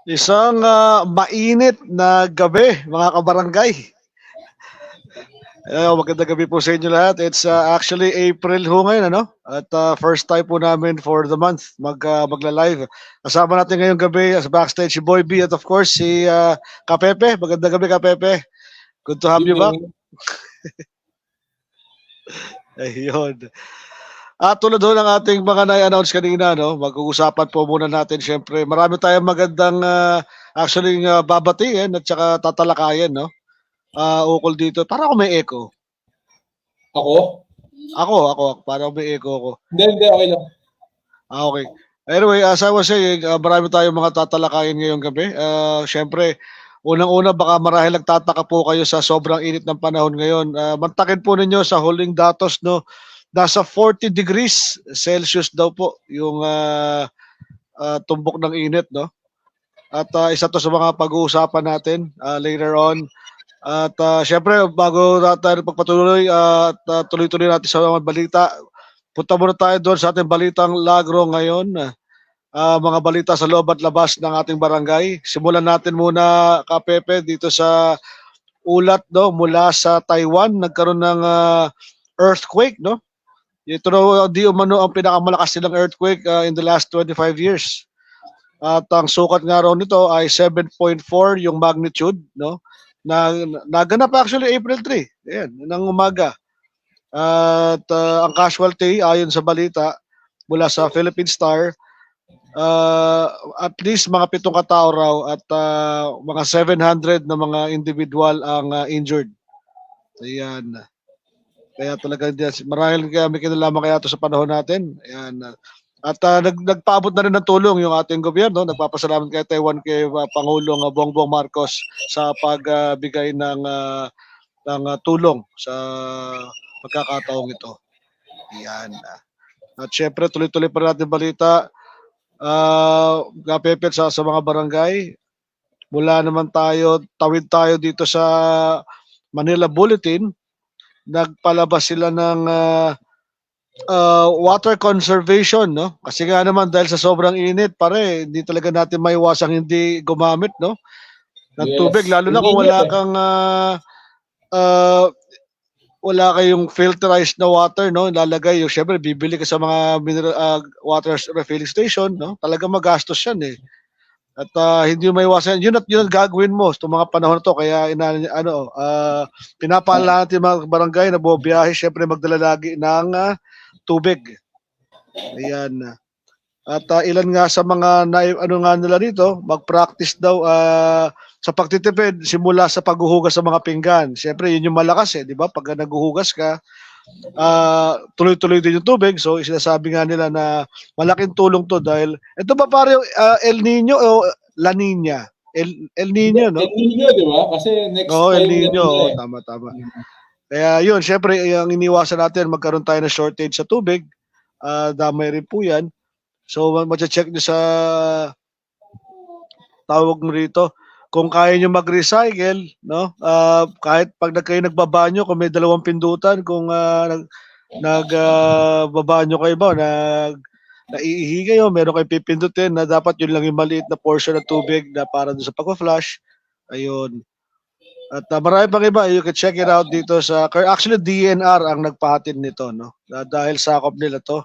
Isang mainit na gabi, mga kabarangay. Magandang gabi po sa inyo lahat. It's actually April ho ngayon, ano? At first time po namin for the month magla-live. Kasama natin ngayong gabi sa backstage si Boy B at of course si Kapepe. Magandang gabi, Kapepe. Good to have you back. Evening. Ayun. At tulad ho ng ating mga na-announce kanina, no? Mag-uusapan po muna natin syempre. Marami tayong magandang actually babatiin at saka tatalakayan, no? Ukol dito. Para ako may echo. Ako? Ako. Para may echo ako. Hindi, okay lang. Okay. Anyway, as I was saying, marami tayong mga tatalakayin ngayong gabi. Syempre, unang-una baka marahil nagtataka po kayo sa sobrang init ng panahon ngayon. Mantakin po ninyo sa huling datos, no? Nasa 40 degrees Celsius daw po yung tumbok ng init, no? At isa to sa mga pag-uusapan natin later on. At syempre, bago tayo pagpatuloy at tuloy-tuloy natin sa mga balita, punta muna tayo doon sa ating balitang lagro ngayon. Mga balita sa loob at labas ng ating barangay. Simulan natin muna, Kapepe, dito sa ulat, no, mula sa Taiwan. Nagkaroon ng earthquake, no? Ito na di umano ang pinakamalakas nilang earthquake in the last 25 years. At ang sukat nga raw nito ay 7.4 yung magnitude, no? Naganap actually April 3, ayan, ng umaga. At ang casualty ayon sa balita mula sa Philippine Star, at least mga 7 katao raw at mga 700 na mga individual ang injured. Ayan. Kaya talaga marahil may kinalaman kaya ito sa panahon natin. Ayan. At nagpaabot na rin ng tulong yung ating gobyerno. Nagpapasalamat kay Taiwan kay Pangulong Bongbong Marcos sa pagbigay ng tulong sa pagkakataong ito. Ayan. At syempre tuloy-tuloy pa natin balita. Kapepet sa mga barangay. Mula naman tawid tayo dito sa Manila Bulletin. Nagpalabas sila ng water conservation, no? Kasi nga naman dahil sa sobrang init, pare, hindi talaga natin maiwasang hindi gumamit, no? Ng tubig, lalo na kung wala kang wala kayong filterized na water, no? Lalagay yung syempre bibili ka sa mga water refilling station, no? Talaga magastos 'yan eh. At hindi mo maiwasan yun at yun ang gagawin mo sa mga panahon na to. Kaya pinapaalala natin mga barangay na bumabiyahe, syempre magdala lagi ng tubig. Ayan. At ilan nga sa mga nga nila dito, mag-practice daw sa pagtitipid simula sa paghuhugas sa mga pinggan. Syempre yun yung malakas eh, di ba? Pag naghuhugas ka, tuloy-tuloy din yung tubig. So sinasabi nga nila na malaking tulong to dahil ito ba pare El Nino o La Nina? El Nino, no? El Nino, di ba? Kasi next El time Nino. Tama. Kaya yun, syempre ang iniwasan natin magkaroon tayo ng shortage sa tubig. Damay rin po yan. So check nyo sa tawag mo rito. Kung kaya nyo mag-recycle, no? Kahit pag kayo nagbabanyo, kung may 2 pindutan, kung nagbabanyo kayo ba, naiihi kayo, meron kayo pipindutin na dapat yun lang yung maliit na portion ng tubig na para doon sa pag-flush. Ayun. At marami pang iba, you can check it out dito sa, actually DNR ang nagpahatid nito, no? Dahil sakop nila to.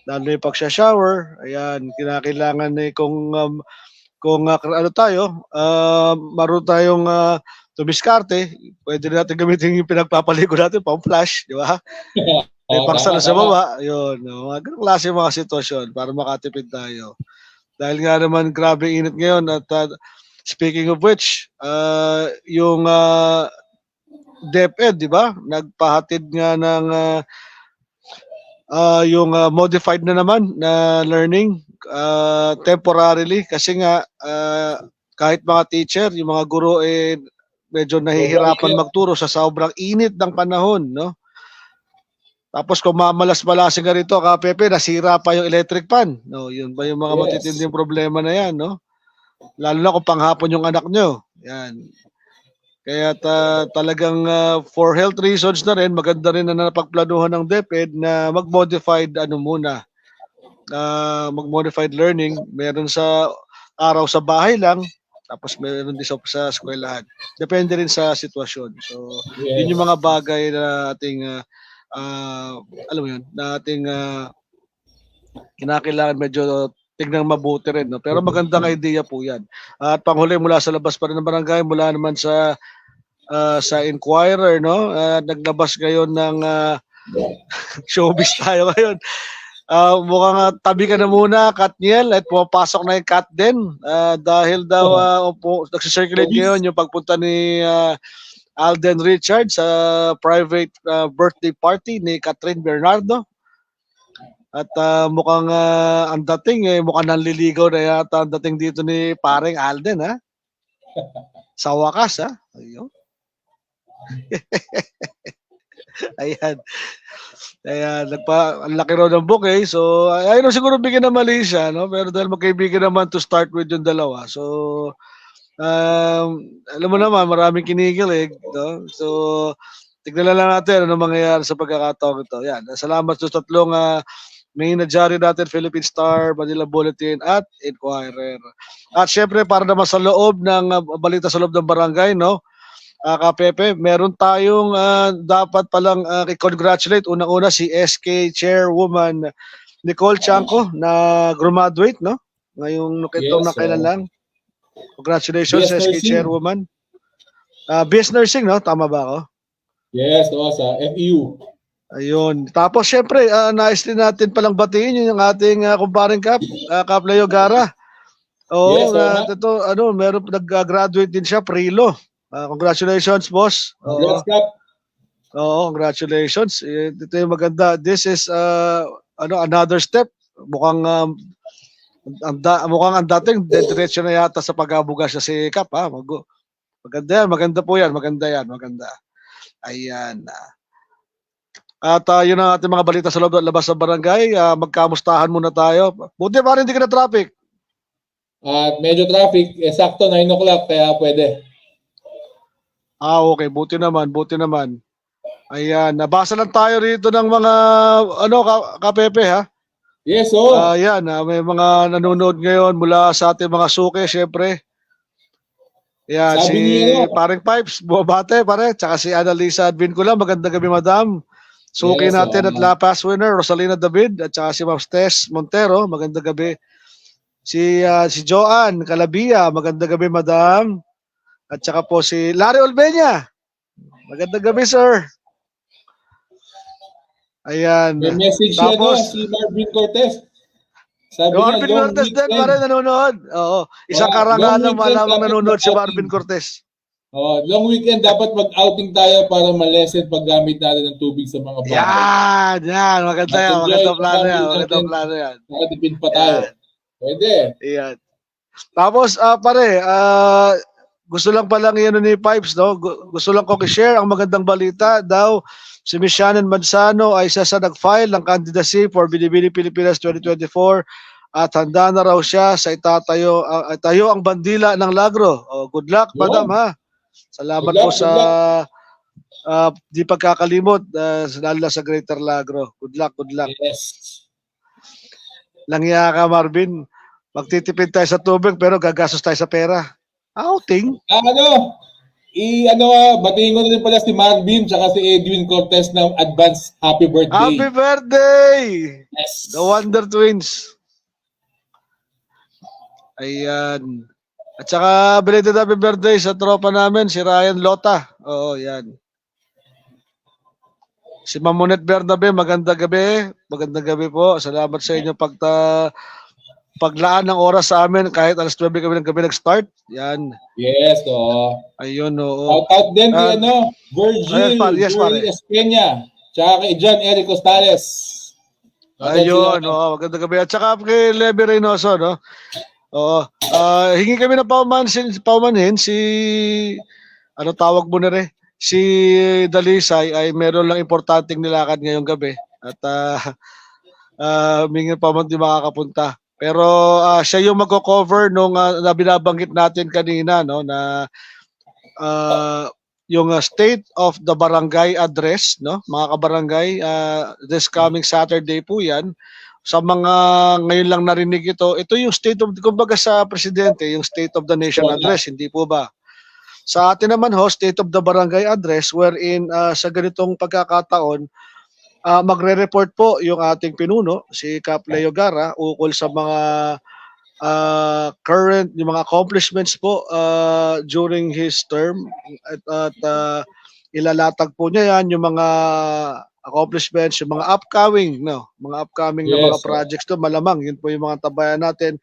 Lalo yung pag-shower, ayan, kinakailangan eh kung marunong tayong tumiskarte, pwede natin gamitin yung pinagpapaligo natin pang flash, di ba? May pangsalo sa baba, yun. Mga ganong klase mga sitwasyon para makatipid tayo. Dahil nga naman grabe init ngayon at speaking of which, yung DepEd, di ba? Nagpahatid nga ng yung modified na naman na learning temporarily kasi nga kahit mga teacher, yung mga guro medyo nahihirapan magturo sa sobrang init ng panahon, no? Tapos kung mamalas-malasin ka rito, Pepe, nasira pa yung electric fan. No, yun ba yung mga matitinding problema na yan, no? Lalo na kung panghapon yung anak nyo. Yan. Kaya talagang for health reasons na rin, maganda rin na napagplanuhan ng DepEd na mag-modified mag-modified learning. Meron sa araw sa bahay lang, tapos meron din sa eskwelahan. Depende rin sa sitwasyon. So, Yes. yun yung mga bagay na ating, alam mo yun, na ating kinakailangan medyo tignan mabuti rin. No? Pero magandang idea po yan. At panghuli, mula sa labas pa rin ng barangay, mula naman sa Inquirer, no? Naglabas ngayon ng showbiz tayo ngayon. Mukhang tabi ka na muna, Katniel, at pumapasok na yung Kat din. Dahil daw nagsisirculate ngayon yung pagpunta ni Alden Richards sa private birthday party ni Catherine Bernardo. At mukhang ang dating, mukhang nanliligaw na yata ang dating dito ni paring Alden, ha? Sa wakas, ha? Ayun. Ayan. Ayan, ang laki raw ng bouquet. So, ayun siguro bigyan ng mali siya, no? Pero dahil magkaibigan naman to start with yung dalawa. So, alam mo naman, maraming kinikilig, no? So, tignan lang natin ano mangyayari sa pagkakataon ito. Yan. Salamat sa tatlong main na diary natin, Philippine Star, Manila Bulletin, at Inquirer. At syempre, para naman sa loob ng balita sa loob ng barangay, no? Kapepe, meron tayong dapat palang i-congratulate unang-una si SK Chairwoman Nicole Chanco na graduate, no? Ngayong itong nakailan lang. Congratulations, BS SK Nursing. Chairwoman. BS Nursing, no? Tama ba ako? Yes, sa FEU. Ayun. Tapos syempre, nais din natin palang batiin yung ating kumparing Kap Leo Gara. Oo, Yes, ito, meron nag-graduate din siya, Prilo. Congratulations, boss. Congrats, Kap. Oo, congratulations. Ito yung maganda. This is another step. Mukhang ang dating diretso na yata sa pag-abugas sa si Kap, ha. Maganda yan, maganda po yan, maganda. Ayan. At yun ang ating mga balita sa labas sa barangay. Magkamustahan muna tayo. Buti pa rin hindi ka na traffic. At medyo traffic, sakto 9 o'clock kaya pwede. Okay, buti naman. Ayan, nabasa lang tayo rito ng mga Kapepe, ha. Yes, Ayan, may mga nanonood ngayon mula sa ating mga suke, syempre. Ayan, Sabi si niya, Paring Pipes, bumabate, pare, tsaka si Annalisa Advincula, magandang gabi, madam. Suki Yes, natin at La Paz winner, Rosalina David, at tsaka si Ma'am Tess Montero, magandang gabi. Si Joanne Calabia, magandang gabi, madam. At saka po si Larry Olbeña. Magandang gabi, sir. Ayan. may message Tapos, si Marvin Cortez. Sabi yung niya, Marvin long Cortez din, weekend. pare, nanonood. Oo. Isang Long karangalan weekend, malamang dapat nanonood si mag-outing. Marvin Cortez. Long weekend, dapat mag-outing tayo para ma-lessen paggamit natin ng tubig sa mga bahay. Yan. Maganda yan. Magandang plano yan. Nakatipid pa tayo. Yan. Pwede. Ayan. Tapos, pare, gusto lang palang yan ni Pipes, no? Gusto lang ko i-share ang magandang balita daw. Si Ms. Shannon Manzano ay isa sa nag-file ng candidacy for Binibini Pilipinas 2024 at handa na raw siya sa tayo ang bandila ng Lagro. Good luck, Yun. madam, ha? Salamat Good po luck, sa di pagkakalimot lalo na sa Greater Lagro. Good luck. Yes. Langya ka, Marvin. Magtitipid tayo sa tubig pero gagastos tayo sa pera. Outing. Batiin ko na rin pala si Marvin tsaka si Edwin Cortez ng advance happy birthday. Happy birthday! Yes. The Wonder Twins. Ayan. At saka belated happy birthday sa tropa namin, si Ryan Lota. Oo, yan. Si Mamonet Bernabe, magandang gabi. Magandang gabi po. Salamat sa inyo paglaan ng oras sa amin kahit alas 9 kami ng gabi nag-start. Yan. Yes, Ayun, oo. Shout out din kay Virgil Espeña, tsaka kay John Eric Costales. Ayun, magandang gabi. At saka kay Levy Reynoso, no? Oo. Hingi kami ng paumanhin si tawag mo na rin? Si Dalisay ay meron lang importanteng nilakad ngayong gabi. At humingi pa man di makakapunta. Pero siya yung magko-cover nung na binabanggit natin kanina, no, na yung state of the barangay address, no, mga kabarangay, this coming Saturday po yan. sa mga ngayon lang narinig ito yung state of, kumbaga sa presidente, yung State of the Nation address, hindi po ba? Sa atin naman ho, State of the Barangay address, wherein sa ganitong pagkakataon, magre-report po yung ating pinuno, si Cap Leo Gara, ukol sa mga current, yung mga accomplishments po during his term, at ilalatag po niya yan, yung mga accomplishments, yung mga upcoming, no, mga upcoming na mga projects to, malamang yun po yung mga tabayan natin,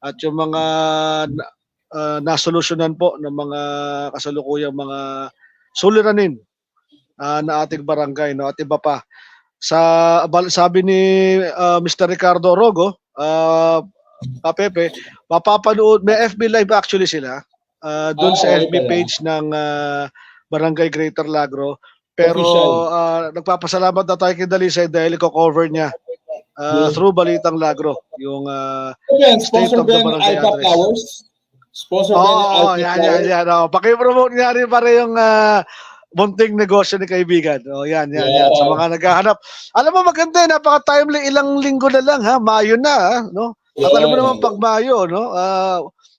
at yung mga nasolusyonan po ng mga kasalukuyang mga suliranin na ating barangay, no, at iba pa. Sabi ni Mr. Ricardo Orogo, Pepe, mapapanood, may FB Live actually sila, doon sa FB page ng Barangay Greater Lagro. Pero nagpapasalamat na tayo kay Dalisay dahil ko-cover niya through Balitang Lagro yung State of the Barangay address. Sponsor ba ni Alpha yan. Pakipromote nga rin para yung munting negosyo ni kaibigan. Yan. Sa mga naghahanap. Alam mo, maganda, napaka-timely, ilang linggo na lang, ha? Mayo na, no? At alam mo naman pag Mayo, no?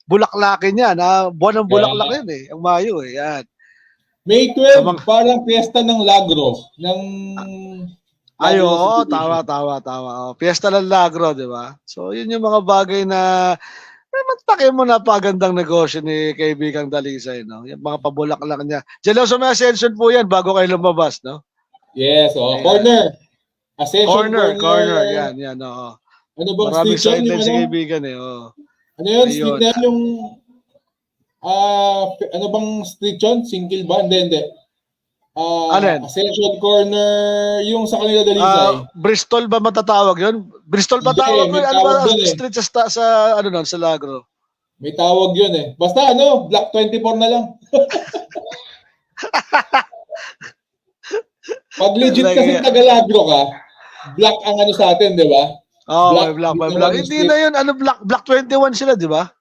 Bulaklakin yan, buwan ng bulaklak yan, ang Mayo, yan. May 12, parang piyesta ng Lagro. Tawa. Piyesta ng Lagro, di ba? So, yun yung mga bagay na matake mo na pagandang negosyo ni kaibigang Dalisay, no? Yung mga pabulaklak niya. Diyan lang sa may Ascension po yan bago kayo lumabas, no? Yes, corner. Ascension corner. Yan, oo. Ano bang maraming street sideline si kaibigan, Ano yun? Street na yung ano bang street yun? Single ba? Hindi. Ascension Corner, yung sa kanila Dalisay. Bristol ba matatawag yun? Bristol ba tawag yun? Ano ba street sa ano nun, sa Lagro? May tawag yun eh. Basta Block 24 na lang. Pag legit kasi taga-Lagro ka, Block ang ano sa atin, di ba? May Block. Hindi na yun, Block 21 sila, di ba?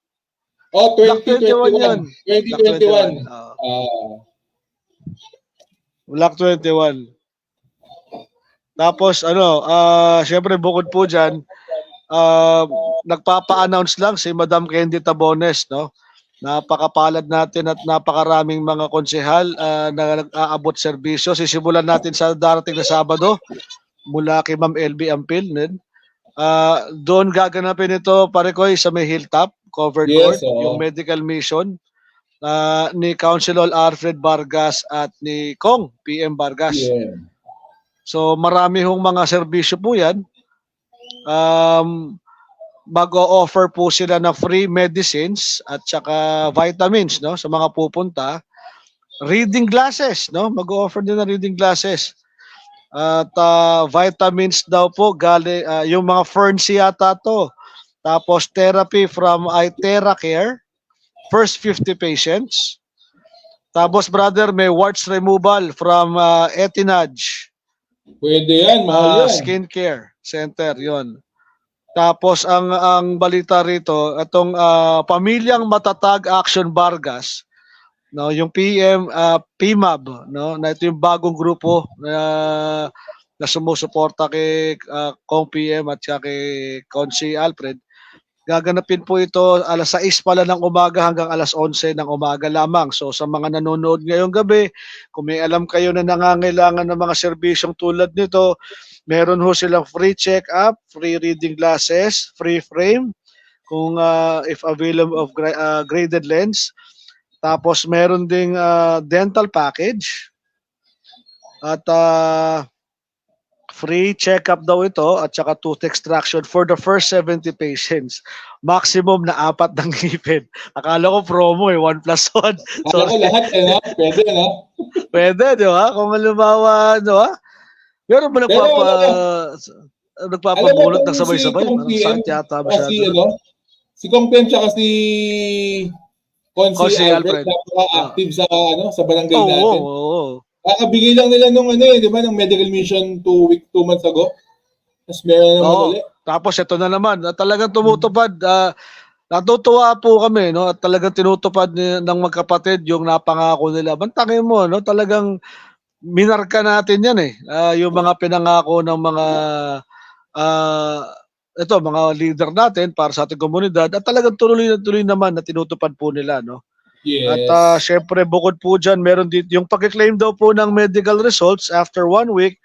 2021 yun. 2021. Block 21. Tapos syempre bukod po diyan, nagpapa-announce lang si Madam Candy Tabones, no? Napakapalad natin at napakaraming mga konsehal na nag-aabot serbisyo. Sisimulan natin sa darating na Sabado mula kay Ma'am LB Ampil. Doon gaganapin ito, pare ko, sa may Hilltop covered court, yung medical mission ni Councilor Alfred Vargas at ni Kong PM Vargas. So marami hong mga serbisyo po yan. Mag-o-offer po sila ng free medicines at saka vitamins, no, sa mga pupunta. Reading glasses, no, mag-o-offer din ng reading glasses. At vitamins daw po yung mga ferns yata to. Tapos therapy from iTera Care, first 50 patients. Tapos brother, may warts removal from Etinage. Pwede yan, mahal yan. Skincare center, yon. Tapos ang balita rito, itong Pamilyang Matatag Action Vargas, no, yung PMAB, no, na ito yung bagong grupo na sumusuporta kay Kong PM at saka kay Consi Alfred. Gaganapin po ito alas 6 pala ng umaga hanggang alas 11 ng umaga lamang. So sa mga nanonood ngayong gabi, kung may alam kayo na nangangailangan ng mga serbisyong tulad nito, meron ho silang free check-up, free reading glasses, free frame, kung if available of graded lens. Tapos meron ding dental package at free check-up daw ito at saka tooth extraction for the first 70 patients. Maximum na 4 ng ngipin. Akala ko promo 1+1. So, ako lahat pwede na. Pwede, di ba? Kung halimbawa, no, ha? Pero ba nagpapabulot ng sabay-sabay? Saan yata masyado? Si Kong PM tsaka si Consi Alfred active sa barangay natin. Oo. Kakabigay lang nila nung di ba, ng medical mission 2 months ago. Tapos meron naman ulit. Tapos ito na naman, talagang tumutupad. Natutuwa po kami, no? At talagang tinutupad ng magkapatid yung napangako nila. Bantangin mo, no? Talagang minarka natin yan eh. Yung mga pinangako ng mga ito mga leader natin para sa ating komunidad at talagang tuloy na tuloy naman na tinutupad po nila, no? At Yes. syempre bukod po dyan, meron dito yung pag-claim daw po ng medical results after 1 week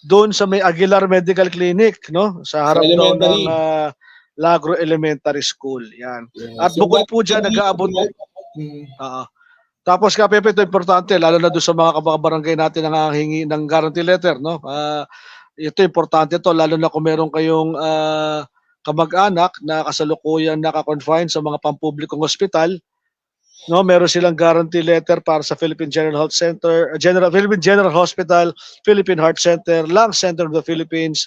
doon sa may Aguilar Medical Clinic, no? Sa Sa harap daw ng elementary. Lagro Elementary School. Yan. Yes. At bukod po dyan, nag-aabot. Tapos ka, Pepe, ito importante, lalo na doon sa mga kabarangay natin na hingi ng guarantee letter, no? Ito importante to, lalo na kung meron kayong kamag-anak na kasalukuyan naka-confine sa mga pampublikong ospital, no? Meron silang guarantee letter para sa Philippine General Health Center, Philippine General Hospital, Philippine Heart Center, Lung Center of the Philippines,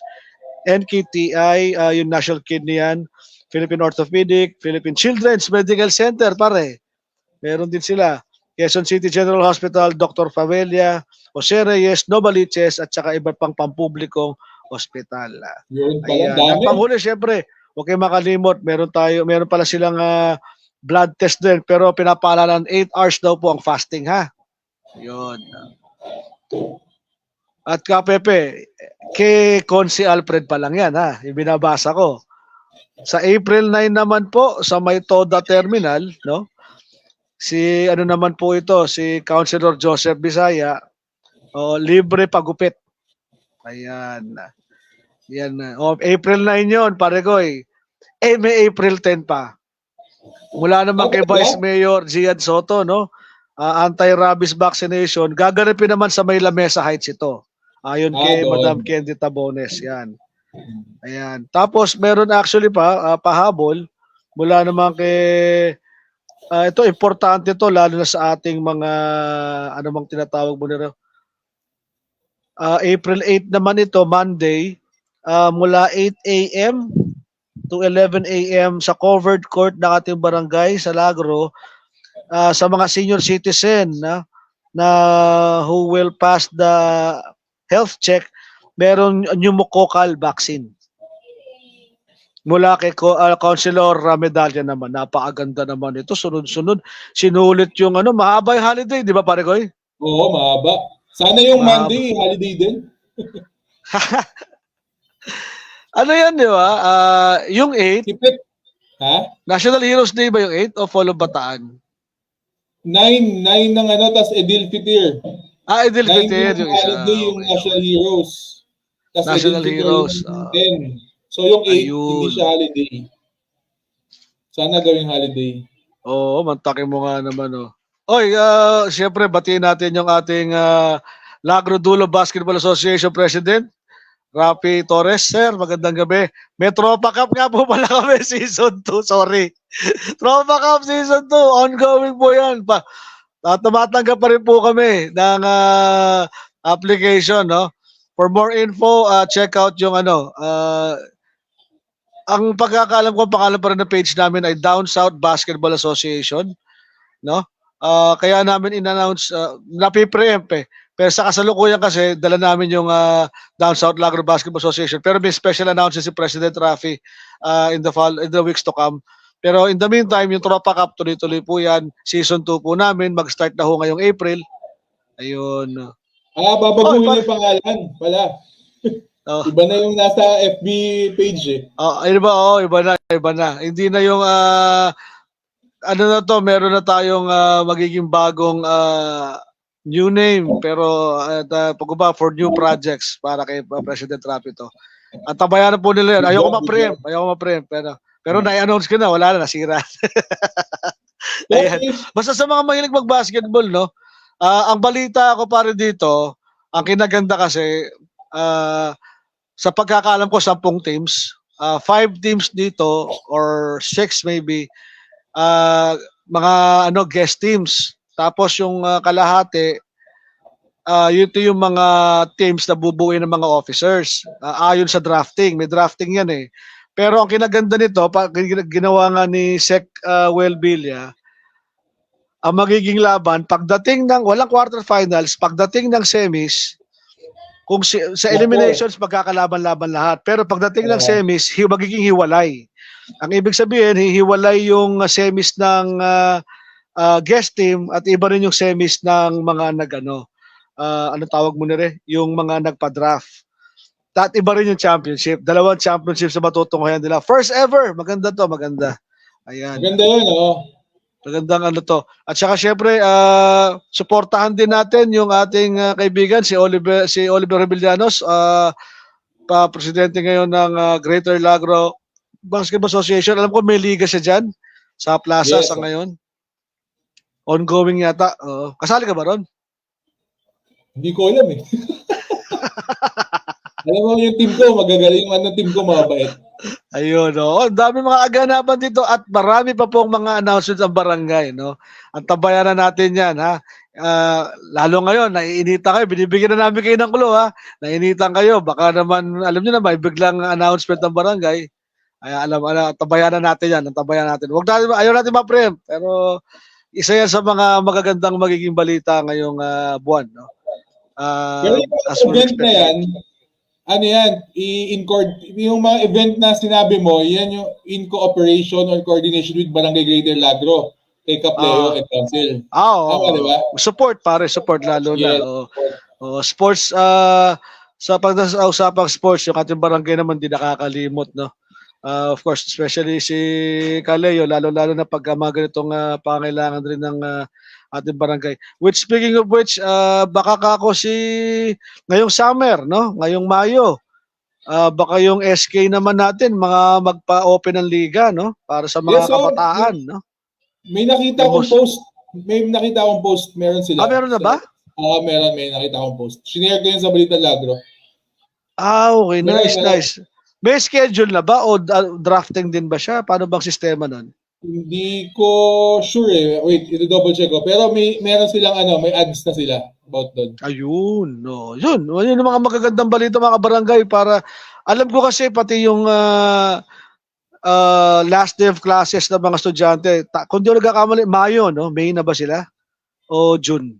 NKTI, yung National Kidney yan, Philippine Orthopedic, Philippine Children's Medical Center, pare. Meron din sila. Quezon City General Hospital, Dr. Favelia, Jose Reyes, Novaliches, at saka iba pang pampublikong ospital. Yun pala, Ayan. dami. Ang panghuli, syempre, huwag kayong makalimot, meron pala silang blood test din, pero pinapaalalan 8 hours daw po ang fasting, ha? Yun. At ka, Pepe, kay Consi Alfred pa lang yan, ha? Yung binabasa ko. Sa April 9 naman po, sa may Toda Terminal, no? Si ano naman po ito, si Councilor Joseph Bisaya, libre pagupit. Ayan. Yan. April 9 yon, pare ko eh. May April 10 pa. Mula naman kay Vice Mayor Gian Soto, no? Anti-rabies vaccination, gaganapin naman sa may Lamesa Heights ito. Ayon kay Madam Candy Tabones, yan. Ayan. Tapos meron actually pa pahabol mula naman kay ito importante to lalo na sa ating mga ano bang tinatawag mo nila. April 8 naman ito, Monday, mula 8 a.m. to 11 a.m. sa covered court ng ating barangay sa Lagro, sa mga senior citizen na who will pass the health check, meron pneumococcal vaccine. Mula kay Councilor Medalla naman, napakaganda naman ito, sunod-sunod. Sinulit yung mahaba yung holiday, di ba pare Koy? Oo, mahaba. Sana yung Monday, holiday din. Ano yan, di ba? Yung 8, National Heroes Day ba yung 8 o Follow Bataan? 9 ng tas Edil Fitir. Edil Fitir yung isa. Holiday yung National Heroes. Tas National Heroes. 10. So yung 8, hindi siya holiday. Sana gawing holiday. Oo, mantakin mo nga naman, Oy, siyempre, batiin natin yung ating Lagro Dulo Basketball Association President, Rafi Torres. Sir, magandang gabi. May Tropa Cup nga po pala kami, Season 2, sorry. Tropa Cup Season 2, ongoing po yan. Tumatanggap pa rin po kami ng application, no? For more info, check out yung ang pagkakaalam ko, pangalan pa rin ng page namin ay Down South Basketball Association, no? Kaya namin in-announce, napipreempt Pero sa kasalukuyan kasi, dala namin yung Down South Lagro Basketball Association. Pero may special announcement si President Rafi in the weeks to come. Pero in the meantime, yung Tropa Cup, tuloy-tuloy po yan. Season 2 po namin, mag-start na ho ngayong April. Ayun. Babaguhin yung pangalan pala. Iba na yung nasa FB page Iba na. Hindi na yung meron na tayong magiging bagong new name pero for new projects para kay President Rafi to. At tabayan na po nila yan. Ayoko ma-preempt pero na-announce ko na, wala na, nasira. Ayan. Basta sa mga mahilig mag-basketball, no? Ang balita ko pare dito, ang kinaganda kasi sa pagkakaalam ko 10 teams, 5 teams dito or 6 maybe mga guest teams. Tapos yung kalahati yung mga teams na bubuuin ng mga officers ayon sa drafting. May drafting yan Pero ang kinaganda nito, ginawa nga ni Sec Welbilia, ang magiging laban pagdating ng walang quarterfinals, pagdating ng semis, kung sa eliminations magkakalaban-laban lahat. Pero pagdating ng semis, magiging hiwalay. Ang ibig sabihin, hihiwalay yung semis ng guest team at iba rin yung semis ng mga ano tawag mo yung mga nagpa-draft. At iba rin yung championship. Dalawang championship sa matutunghayan nila. First ever. Maganda to, maganda. Ayan. Maganda yun, oh. Magandang ano to. At saka syempre, suportahan din natin yung ating kaibigan, si Oliver Revillanos, presidente ngayon ng Greater Lagro Basketball Association. Alam ko may liga siya dyan sa plaza Yes. sa ngayon. Ongoing yata. Kasali ka ba ron? Hindi ko alam eh. Alam mo yung team ko, magagaling yung team ko, mabait. Ayun, no. Ang dami mga aganapan dito at marami pa pong mga announcements ang barangay, no. Ang tabayanan natin 'yan, ha. Lalo ngayon, naiinitan kayo, binibigyan na namin kayo ng clue, ha. Naiinitan kayo, baka naman alam niyo na may biglang announcement ng barangay. Ay tabayanan natin 'yan, tabayanan natin. Ayaw natin ma-preempt, pero isa 'yan sa mga magagandang magiging balita ngayong buwan, no. Pero As yung we're event na yan, ano yan, yung mga event na sinabi mo, yan yung in cooperation or coordination with Barangay Greater Lagro, kay Kapleo and Council. Tama, di ba? Support, pare, support lalo Yes. na. Sports, sa pag-usapang sports, yung ating barangay naman di nakakalimot, no? Of course, especially si Kaleo, lalo-lalo na pag mga ganitong pangailangan rin ng ating barangay. Speaking of which, baka kako ngayong summer, no? Ngayong Mayo, baka yung SK naman natin, magpa-open ng liga, no? Para sa mga kabataan, no? May nakita akong post. Meron sila. Meron na ba? Meron. May nakita akong post. Sinare ko yun sa Balita Lagro. Okay. Nice. May schedule na ba o drafting din ba siya? Paano bang sistema nun? Hindi ko sure eh. Wait, i-double check ko. Pero meron silang may ads na sila about doon. Ayun, no. Yun yung mga magagandang balita mga barangay para alam ko kasi pati yung last day of classes ng mga estudyante. Kung di ko nagkakamali, Mayo, no? May na ba sila? O June?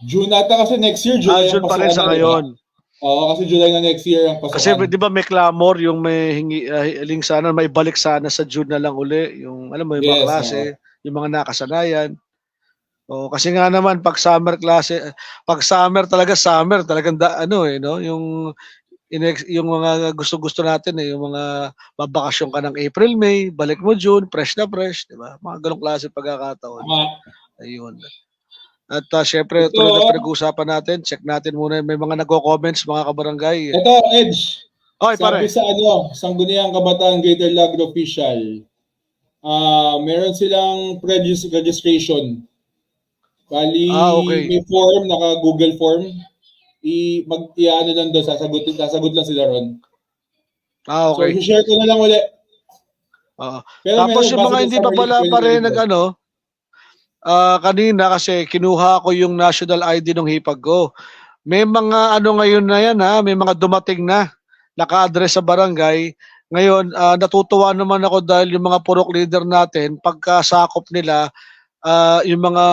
June ata kasi next year. July June pa rin sa ngayon. Oo, kasi July na next year ang pasukan. Kasi di ba may clamor yung may hiling sana, may balik sana sa June na lang uli. Yung, alam mo, yung mga klase, yung mga nakasanayan. Kasi nga naman, pag summer talagang no? Yung mga gusto-gusto natin yung mga babakasyon ka ng April, May, balik mo June, fresh na fresh, di ba? Mga ganong klase pagkakataon. Ayun. At syempre, tulad na pinag-uusapan natin, check natin muna, may mga nagko-comments, mga kabarangay. Ito, Edge. Sabi sa Sangguniang Kabataan Greater Lagro Official, meron silang registration. Bali, okay. May form, naka-Google form. Mag-iano lang doon, sasagot lang sila ron. Okay. So, i-share ko na lang ulit. Tapos yung mga hindi pa pala rin kanina kasi kinuha ko yung national ID ng hipag ko. May mga ngayon na yan may mga dumating na naka-address sa barangay. Ngayon, natutuwa naman ako dahil yung mga purok leader natin, pagkasakop nila, yung mga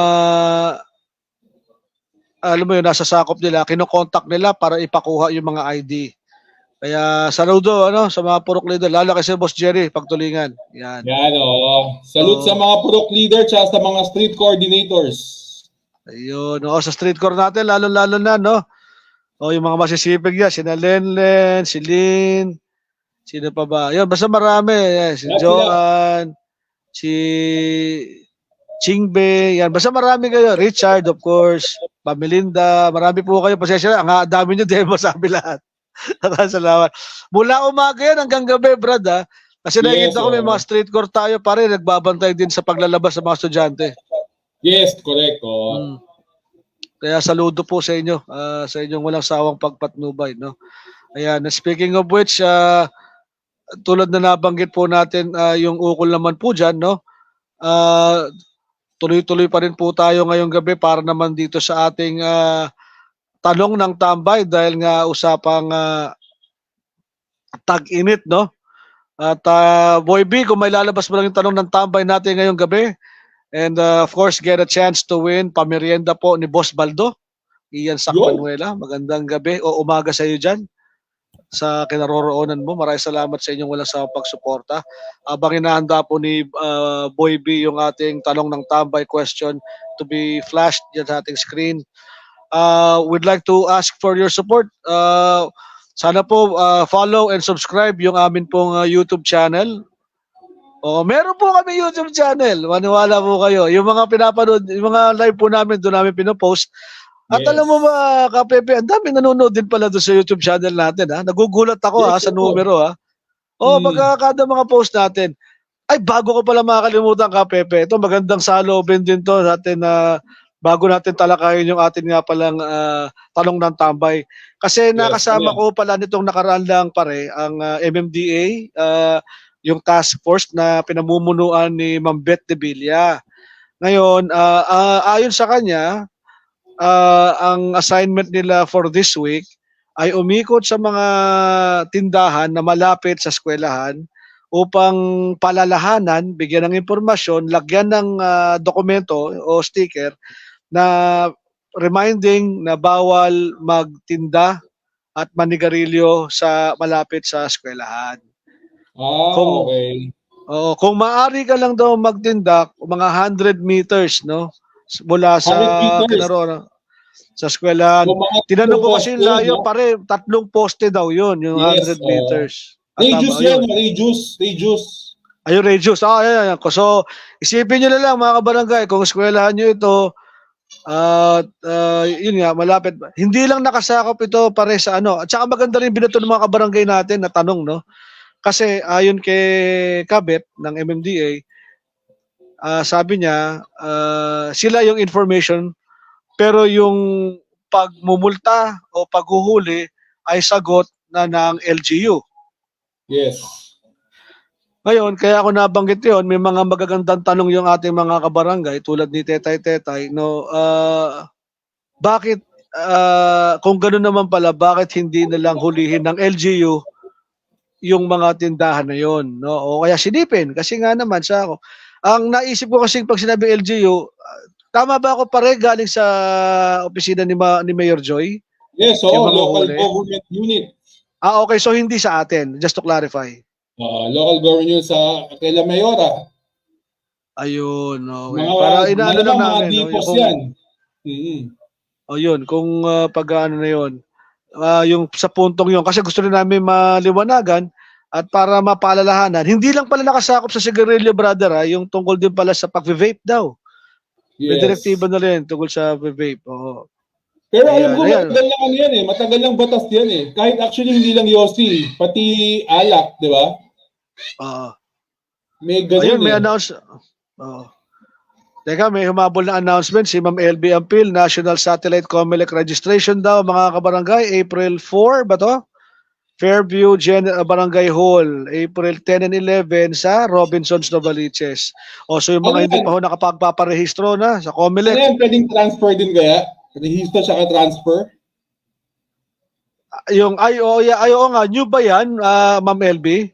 alam mo yun, nasa sakop nila, kinokontak nila para ipakuha yung mga ID. Kaya saludo sa mga purok leader, lalo kasi Boss Jerry, Pagtulingan. Yan. Salute sa mga purok leader at sa mga street coordinators. Ayun, sa street core natin, lalo-lalo na, no? Yung mga masisipig niya, sina Lenlen, si Lynn, sino pa ba? Yun, basta marami. Si Joan, si Chingbe, yan. Basta marami kayo. Richard, of course. Pamelinda, marami po kayo. Pasensya, ang dami nyo din masabi lahat. Salamat. Mula umaga yan hanggang gabi, Brad, ha? Kasi nakikita ko may mga street court tayo, pare, nagbabantay din sa paglalabas ng mga estudyante. Yes, correct. Kaya saludo po sa inyo, sa inyong walang sawang pagpatnubay, no? Ayan, speaking of which, tulad na nabanggit po natin, yung ukol naman po dyan, no? Tuloy-tuloy pa rin po tayo ngayong gabi para naman dito sa ating tanong ng tambay dahil nga usapang tag-init, no? At Boy B, kung may lalabas mo lang yung tanong ng tambay natin ngayong gabi, and of course, get a chance to win pamerienda po ni Boss Baldo, Ian Sacmanuela. Magandang gabi o umaga sa iyo dyan sa kinaroroonan mo. Maraming salamat sa inyong walang sawang pagsuporta. Habang inahanda po ni Boy B yung ating tanong ng tambay question to be flashed dyan sa ating screen. we'd like to ask for your support. Sana po follow and subscribe yung amin pong YouTube channel. Meron po kami YouTube channel. Maniwala po kayo. Yung mga pinapanood, yung mga live po namin, doon namin pinopost. At alam mo ba, Kapepe, ang dami nanonood din pala doon sa YouTube channel natin. Ha? Nagugulat ako sa numero. Pagkakada mga post natin. Ay, bago ko pala makakalimutan, Kapepe. Ito, magandang salobin din to natin na bago natin talakayin yung atin nga palang tanong ng tambay. Kasi nakasama ko pala nitong nakaraan lang pare, ang MMDA, yung task force na pinamumunuan ni Ma'am Beth de Villa. Ngayon, ayon sa kanya, ang assignment nila for this week ay umikot sa mga tindahan na malapit sa eskwelahan upang palalahanan, bigyan ng impormasyon, lagyan ng dokumento o sticker na reminding na bawal magtinda at manigarilyo sa malapit sa eskwelahan. Okay. Kung maaari ka lang daw magtinda, mga 100 meters, no? Mula sa kinarona sa eskwelahan. Tinanong ko kasi layo, pare, 3 poste daw yun, yung 100 meters. Radius yan, radius. Ayun, radius. Ayan. So, isipin nyo na lang mga kabarangay, kung eskwelahan nyo ito, yun nga, malapit. Hindi lang nakasakop ito pare sa ano. At saka maganda rin binato ng mga kabarangay natin na tanong, no? Kasi ayon kay Kabet ng MMDA, sabi niya, sila yung information, pero yung pagmumulta o paghuhuli ay sagot na ng LGU. Yes. Ngayon, kaya ako nabanggit yun, may mga magagandang tanong yung ating mga kabarangay, tulad ni Tetay, no, bakit, kung gano'n naman pala, bakit hindi nalang hulihin ng LGU yung mga tindahan na yon, no? O kaya silipin kasi nga naman sa ako. Ang naisip ko kasi pag sinabi LGU, tama ba ako pare galing sa opisina ni Mayor Joy? Yes, local government unit. Okay, so hindi sa atin, just to clarify. Local government unit sa Aquila Mayora. Ayun, okay. Para inaano lang namin, no? Yun, kung pag-ano na yun. Yung sa puntong yun, kasi gusto rin namin maliwanagan at para mapaalalahanan, hindi lang pala nakasakop sa sigarilyo, brother, yung tungkol din pala sa pag-vape daw. May direktiba na rin tungkol sa vape. Pero alam ko, matagal lang ano yan matagal lang batas yan Kahit actually hindi lang Yossi, pati alak, di ba? May ganun ayun, may announce. Teka, may humabol na announcement si Ma'am LB Ampil, National Satellite Comelec registration daw, mga kabarangay, April 4 ba to? Fairview Barangay Hall, April 10 and 11 sa Robinsons, Novaliches. So yung mga hindi pa ho nakapagpaparehistro na sa Comelec. Ano yan, pwedeng transfer din kaya? Rehistro siya transfer? Yung, oo nga, new ba yan, Ma'am LB?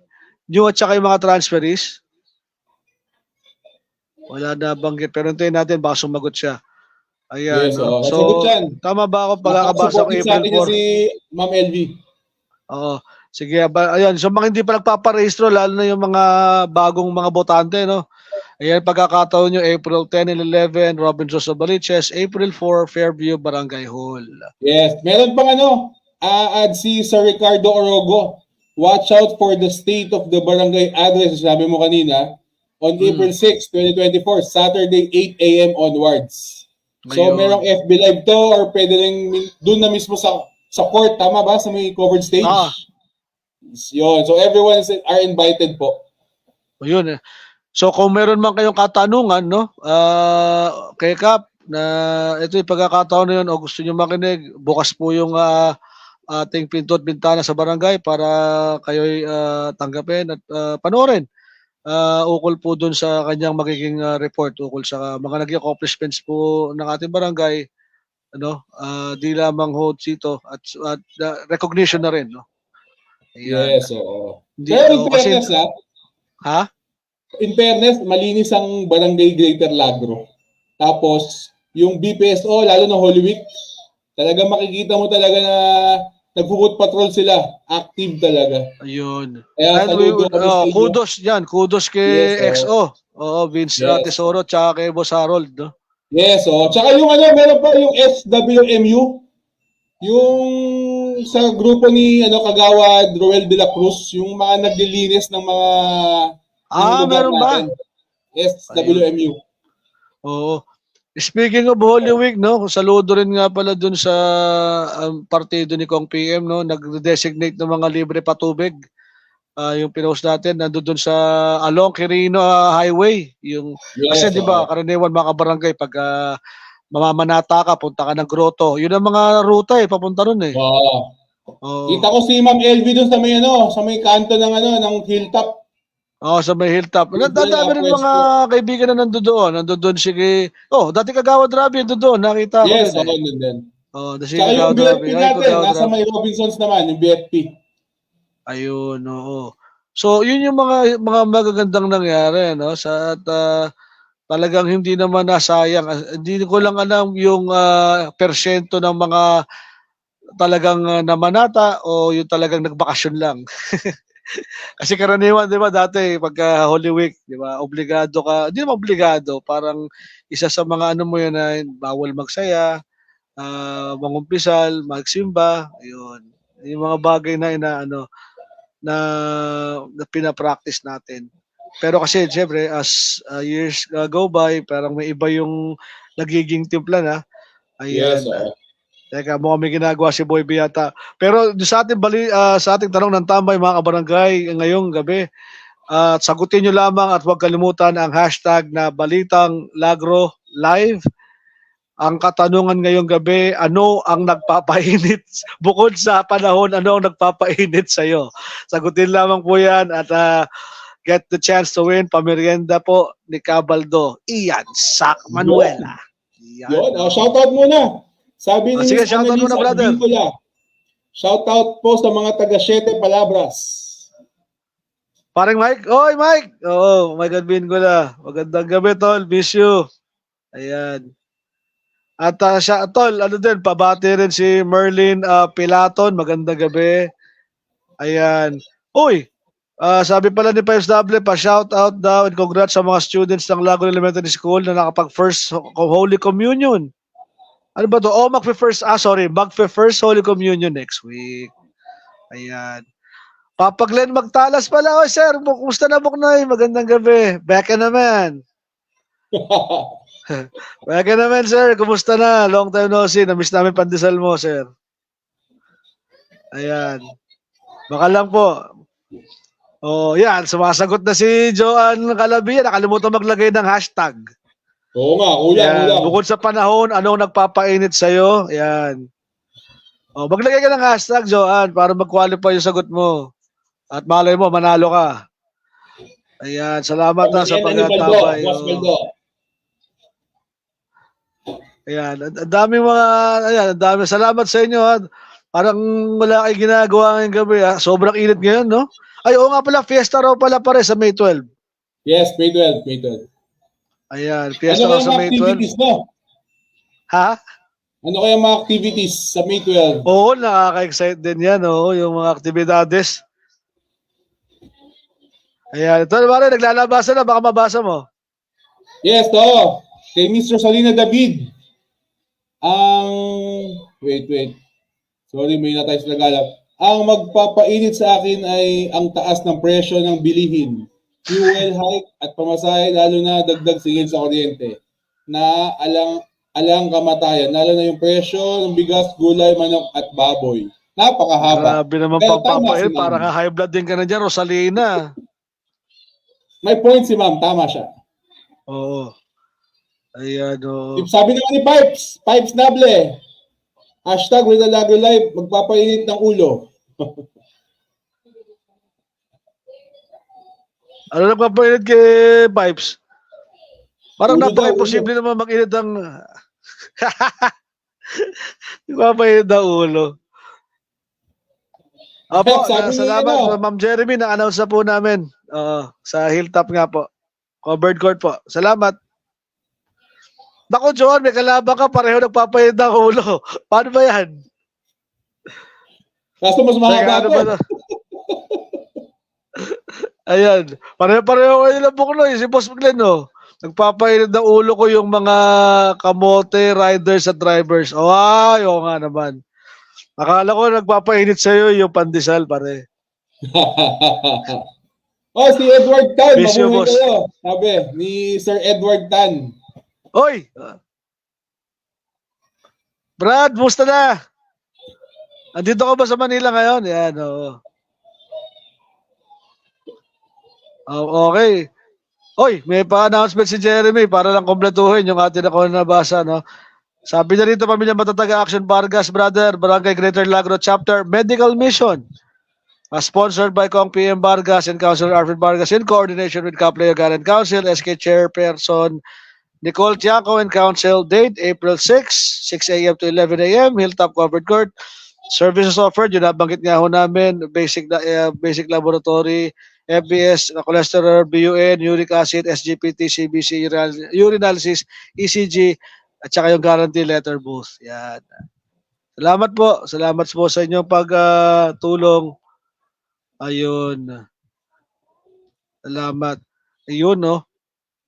New at saka yung mga transferees? Wala na banggit. Pero hintayin natin, baka sumagot siya. Ayan. Yes, so, tama ba ako pagkakabasa ko April 4? Si Ma'am LV. Oo. Sige, ayan. So, mga hindi pa nagpaparehistro, lalo na yung mga bagong mga botante, no? Ayan, pagkakataon nyo, April 10 and 11, Robinson Novaliches, April 4, Fairview, Barangay Hall. Yes. Meron pang add si Sir Ricardo Orogo. Watch out for the state of the barangay address, sabi mo kanina, on April 6, 2024, Saturday, 8 a.m. onwards. So, merong FB Live to or pwede rin doon na mismo sa court, tama ba? Sa may covered stage? Yun. So, everyone are invited po. Yun So, kung meron man kayong katanungan, no, kay Kap, na ito yung pagkakataon na yun o gusto nyo makinig, bukas po yung ating pinto at bintana sa barangay para kayo'y tanggapin at panoorin. Ukol po dun sa kanyang magiging report ukol sa mga naging accomplishments po ng ating barangay, di lamang ho dito at recognition na rin, no? Ayan. Yes, oo. Pero in fairness, in fairness, malinis ang barangay Greater Lagro. Tapos, yung BPSO, lalo na Holy Week, talaga makikita mo talaga na nag-foot patrol sila. Active talaga. Ayun. Kaya kudos yan. Kudos kay XO. Vince Tesoro tsaka kay Boss Harold. No? Yes, tsaka yung meron pa yung SWMU, yung sa grupo ni Kagawad Roel de la Cruz, yung mga naglilinis ng mga lugar Meron ba? natin. SWMU. Oo. Speaking of Holy Week, no, saludo rin nga pala dun sa partido ni Kong PM, no, nag-designate ng mga libre patubig. Yung pinost natin nandoon dun sa along Quirino Highway, yung kasi 'di ba karaniwan mga barangay pag mamamanata ka, punta ka ng grotto. Yun ang mga ruta papunta ron eh. Oo. Oo. Kita ko si Ma'am LV dun sa may kanto ng hilltop. Sa may hilltop. Nadami rin mga kaibigan na nandoon. Nandoon si dati Kagawad Rabi nandoon, nakita ko Yes, rin. Yes, din. Si Tsaka yung Kagawad BFP Rabi. natin, nasa may Robinsons naman, yung BFP. Ayun, oo. So, yun yung mga magagandang nangyari, no? Talagang hindi naman nasayang. Hindi ko lang alam yung persyento ng mga talagang namanata o yung talagang nagbakasyon lang. Kasi karaniwan, 'di ba, dati pagka Holy Week, 'di ba, obligado ka, hindi naman obligado, parang isa sa mga ano mo 'yun na bawal magsaya, mangumpisal, magsimba, ayun. Yung mga bagay na inaano na pina-practice natin. Pero kasi siyempre as years go by, parang may iba yung nagiging timpla na. Ayan. Yes, oo. Teka, mukhang may ginagawa si Boy yata. Pero sa ating sa ating tanong ng tambay mga kabarangay ngayong gabi, sagutin nyo lamang at huwag kalimutan ang hashtag na Balitang Lagro Live. Ang katanungan ngayong gabi, ano ang nagpapainit? Bukod sa panahon, ano ang nagpapainit sa'yo? Sagutin lamang po yan at get the chance to win. Pamerienda po ni Cabaldo. Ian Sac Manuela. Yun. Shoutout muna. Sabi ni sige, Miss shoutout muna, brother. Shoutout po sa mga taga Siete Palabras. Parang Mike. Oy, Mike. Oo, Mike Adbingula. Magandang gabi, tol. Miss you. Ayan. At siya, tol, ano din, pabati rin si Merlin Pilaton. Magandang gabi. Ayan. Uy, sabi pala ni Pius Dable, pa-shout out daw and congrats sa mga students ng Laguna Elementary School na nakapag-first Holy Communion. Ano ba to? Magfe-first Holy Communion next week. Ayan. Papa Glenn Magtalas pala. Sir, kumusta na Buknoy? Magandang gabi. Beka naman. Beka naman, sir. Kumusta na? Long time no see. Namiss namin pandesal mo, sir. Ayan. Baka lang po. Yan. Sumasagot na si Joanne Calabia. Nakalimutan maglagay ng hashtag. Oo nga, ulang. Bukod sa panahon, anong nagpapainit sa'yo? Yan. Maglagay ka ng hashtag, Joanne, para mag-qualify yung sagot mo. At malay mo, manalo ka. Ayan, salamat sa pagkatabay. Ayan, daming mga, dami. Salamat sa inyo. Parang wala kayo ginagawa ngayong gabi. Sobrang init ngayon, no? Ay, oo nga pala, fiesta raw pala pare sa May 12. Yes, May 12. Ayan, fiesta raw sa May 12. No? Ha? Ano kaya mga activities sa May 12? Oo, nakaka-excite din yan, yung mga aktibidades. Ayan, ito naman naglalabasan na, baka mabasa mo. Yes, kay Miss Rosalina David. Wait. Sorry, may natay sa nagalap. Ang magpapainit sa akin ay ang taas ng presyo ng bilihin. Fuel hike at pamasahe, lalo na dagdag singil sa kuryente. Na alang kamatayan, lalo na yung presyo ng bigas, gulay, manok at baboy. Napakahaba. Grabe naman pagpapainit, parang high blood din ka na dyan, Rosalina. May point si ma'am, tama siya. Oo. Ayan, Sabi naman ni Pipes Nable, hashtag with the Lagro Live, magpapainit ng ulo. Ano nagpapainit kay Pipes? Parang napaka-imposible naman mag-init ang nagpapainit ng ulo. Opo, salamat Ma'am Jeremy, na-announce na po namin. Sa Hilltop nga po. Covered court po. Salamat. Naku, Joan, may kalaban ka, pareho nagpapainit ng ulo. Paano ba yan? Kaso mas mahaba ko. Ayan. Pareho kayo lang Buknoy. Si Boss Glenn, Nagpapainit ng ulo ko yung mga kamote riders at drivers. Ay, oo nga naman. Akala ko nagpapainit sa'yo yung pandesal, pare. Oh, si Edward Tan, Miss you, mabuhay boss. kayo. Sabi ni Sir Edward Tan. Oy! Brad, musta na? Andito ka ba sa Manila ngayon? Yan, oo. Oh, okay. Oy, may pa-announcement si Jeremy para lang kompletuhin yung atin ako nabasa, no? Sabi na rito, Pamilya Matatag Action Vargas, brother, Barangay Greater Lagro Chapter, Medical Mission. Sponsored by Kong PM Vargas and Councilor Arvin Vargas in coordination with Kaplayo Garden Council, SK Chairperson Nicole Tiaco and Council. Date, April 6, 6 a.m. to 11 a.m. Hilltop Covered Court. Services offered, yun nabanggit nga ho namin, basic laboratory, FBS, cholesterol, BUN, uric acid, SGPT, CBC, urinalysis, ECG, at saka yung guarantee letter booth. Yan. Salamat po. Salamat po sa inyong pagtulong. Ayun. Salamat. Ayun, no?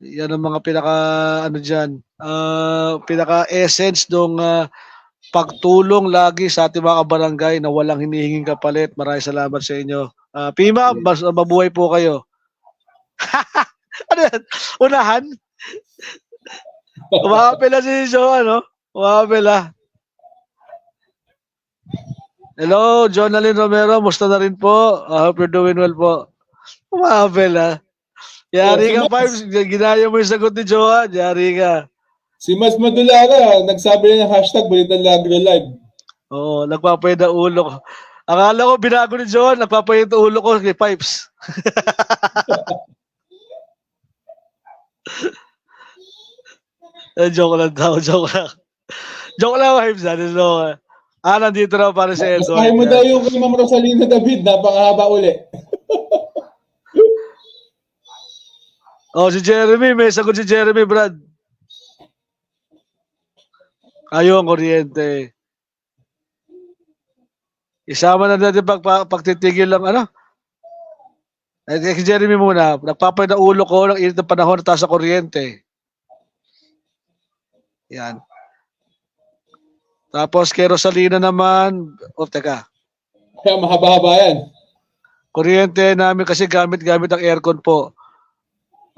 Yan ang mga pinaka-essence ng pagtulong lagi sa ating mga barangay na walang hinihinging kapalit. Maraming salamat sa inyo. Pima, mabuhay po kayo. Ano yan? Unahan? Umapela si Joe, ano? Umapela. Hello, Jonalyn Romero. Musta na rin po? I hope you're doing well po. Umapela. Yari ka, Pipes. Ginaya mo yung sagot ni Joe. Yari ka. Si Mas Madulara, nagsabi na ng hashtag Balitan Lagro Live. Oo, nagpapayad ang ulo ko. Akala ko binago ni Joe, nagpapayad ang ulo ko kay Pipes. Joke lang daw, joke lang. Joke lang, Pipes. Nandito na para sa Edward. Basahin mo daw yung kay Ma'am Rosalina David, napakahaba uli. Si Jeremy, may sagot si Jeremy, Brad. Ayun, kuryente. Isama na natin pagtitigil lang, ano? Si Jeremy muna, nagpapay na ulo ko ng init ng panahon na taas sa kuryente. Yan. Tapos kay Rosalina naman, teka. Kaya mahaba-haba yan. Kuryente namin kasi gamit ang aircon po.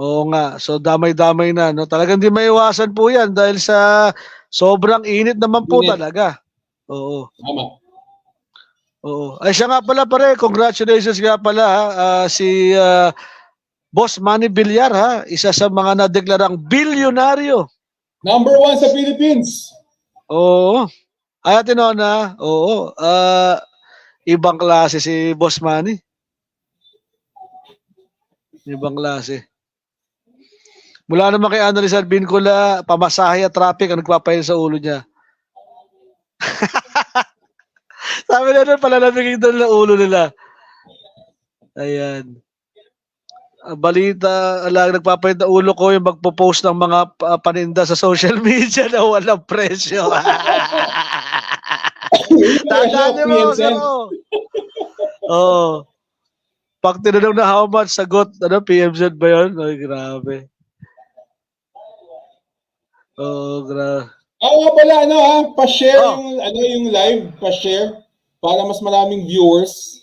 Oo nga, so damay-damay na, no? Talagang di maiwasan po yan dahil sa sobrang init naman po talaga. Oo. Tama. Oo. Ay siya nga pala pare, congratulations nga pala si Boss Manny Villar ha, isa sa mga nadeklarang bilyonaryo. Number 1 sa Philippines. Oo. Ay Atinona, oo. Ibang klase si Boss Manny. Ibang klase. Mula naman kay Annalise Albincula, pamasahe at traffic ang nagpapahin sa ulo niya. Sabi na doon, palalamigin doon ng ulo nila. Ayan. Balita, nagpapahin ng ulo ko yung magpo-post ng mga paninda sa social media na walang presyo. Tandaan mo, Oo. Pag tinanong na how much, sagot, PMZ ba yun? Ay, grabe. Grabe. Pala, pa-share yung live, pa-share para mas maraming viewers.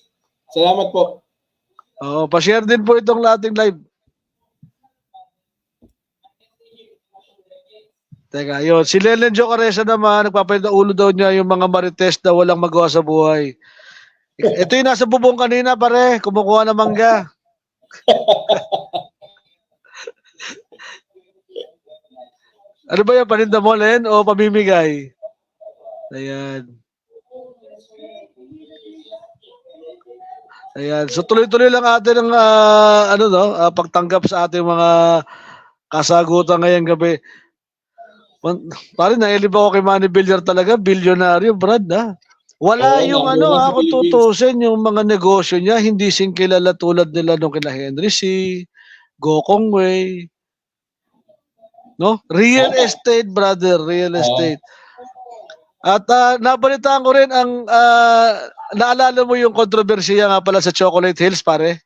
Salamat po. Pa-share din po itong ating live. Teka, yun. Si Lelen Jo Caresa naman, nagpapalit na ulo daw niya yung mga marites na walang magawa sa buhay. Ito yung nasa bubong kanina, pare. Kumukuha ng mangga. Ano ba yung paninda mo, Len? O pamimigay? Ayan. Ayan. So tuloy-tuloy lang atin ang pagtanggap sa ating mga kasagutan ngayong gabi. Pare, nailib ako kay Manny Villar talaga. Bilyonaryo, Brad, ha? Wala yung kung tutusin, yung mga negosyo niya, hindi singkilala tulad nila nung kina Henry C., Gokong Wei, no? Real estate, brother, real estate. At nabalitaan ko rin ang naalala mo yung kontrobersiya nga pala sa Chocolate Hills, pare?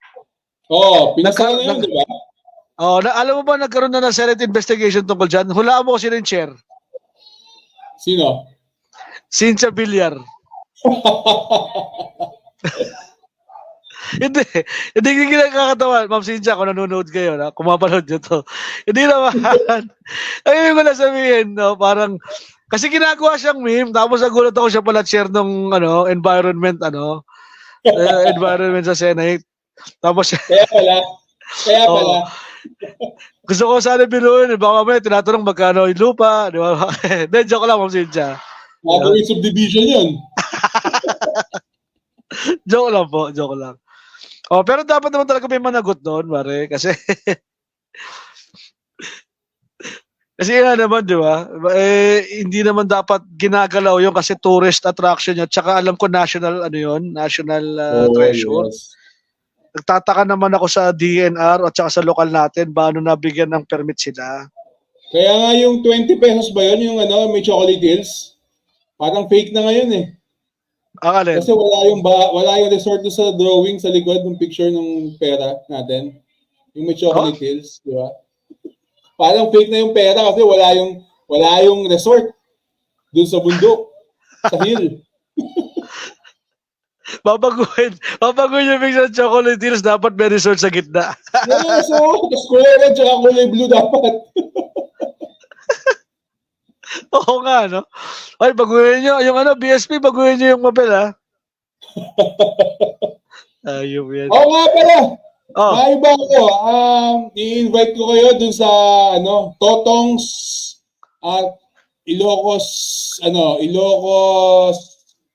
Pinasara na yun, di ba? Oh, alam mo ba nagkaroon na ng Senate investigation tungkol dyan? Hulaan mo ko sino yung chair. Sino? Cynthia Villar. Hindi kinakatawa. Ma'am Cynthia, kung nanonood kayo, kung mapanood nyo to. Hindi naman. Ayun ko na sabihin, no, parang, kasi ginagawa siyang meme, tapos nagulat ako siya pala chair ng environment, environment sa Senate. Tapos, Kaya pala. Gusto ko sana binuin, baka may tinatanong magkano yung lupa, di ba? Then, joke lang, Ma'am Cynthia. Gagawin subdivision yun. Joke lang po, joke lang. Oh, pero dapat naman talaga may managot doon, pare, kasi kasi nga naman, di ba? Hindi naman dapat ginagalaw yung kasi tourist attraction yun. Tsaka alam ko national treasure. Yes. Nagtataka naman ako sa DNR at saka sa lokal natin, paano nabigyan ng permit sila. Kaya nga yung 20 pesos ba yun, yung may chocolate hills? Parang fake na ngayon eh. Alin? Kasi wala yung resort sa drawing sa likod ng picture ng pera natin. Yung may chocolate hills, di ba? Parang fake na yung pera kasi wala yung resort dun sa bundok, sa hill. Babaguhin yung picture ng chocolate hills, dapat may resort sa gitna. Yes, tapos kulay red tsaka kulay blue dapat. Oo nga, no? Ay, baguhin nyo. Yung BSP, baguhin nyo yung papel, ha? Ayun yan. Oo nga pala. Maiba ko. I-invite ko kayo dun sa, Totong's at Ilocos,